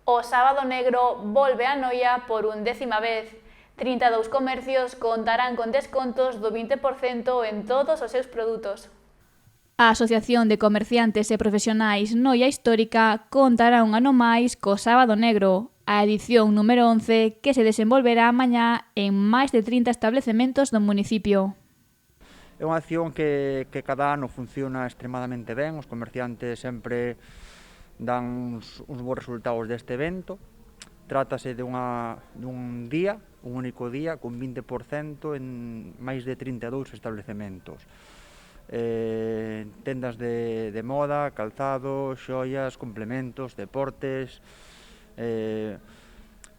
O Sábado Negro volve a Noia por 11ª vez. 32 comercios contarán con descontos do 20% en todos os seus produtos. A Asociación de Comerciantes e Profesionais Noia Histórica contará un ano máis co Sábado Negro, a edición número 11 que se desenvolverá mañá en máis de 30 establecementos do municipio. É unha acción que cada ano funciona extremadamente ben, os comerciantes sempre dan uns bons resultados deste evento. Trátase dun día, un único día, con 20% en máis de 32 establecementos. Tendas de moda, calzado, xoias, complementos, deportes.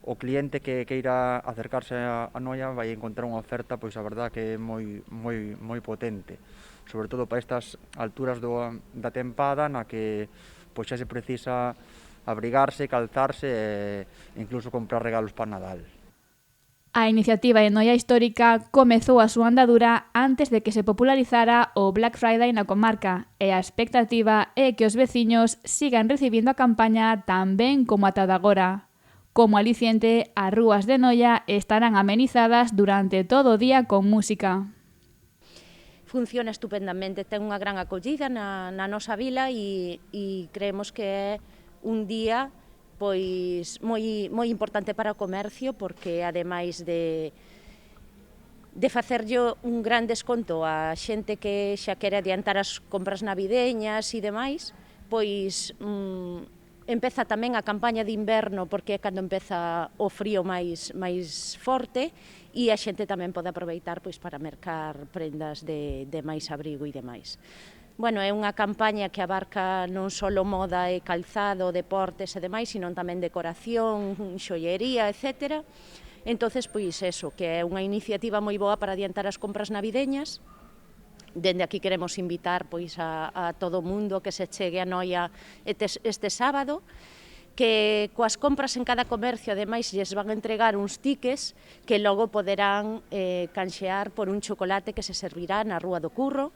O cliente que queira acercarse a Noia vai encontrar unha oferta, pois a verdad que é moi potente, sobre todo para estas alturas da tempada na que pois xa se precisa abrigarse, calzarse e incluso comprar regalos para Nadal. A iniciativa de Noia Histórica comezou a súa andadura antes de que se popularizara o Black Friday na comarca e a expectativa é que os veciños sigan recibindo a campaña tan ben como ata de agora. Como aliciente, as rúas de Noia estarán amenizadas durante todo o día con música. Funciona estupendamente, ten unha gran acollida na nosa vila e creemos que é un día pois moi importante para o comercio, porque ademais de facerlle un gran desconto a xente que xa quere adiantar as compras navideñas e demais, pois empeza tamén a campaña de inverno, porque é cando empeza o frío máis forte, e a xente tamén pode aproveitar pois para mercar prendas de máis abrigo e demais. Bueno, é unha campaña que abarca non só moda e calzado, deportes e demais, sino tamén decoración, xoiería, etc. Entonces, pois eso, que é unha iniciativa moi boa para adiantar as compras navideñas. Dende aquí queremos invitar pois a todo o mundo que se chegue a Noia este sábado, que coas compras en cada comercio, ademais, lles van a entregar uns tickets que logo poderán canxear por un chocolate que se servirá na Rúa do Curro.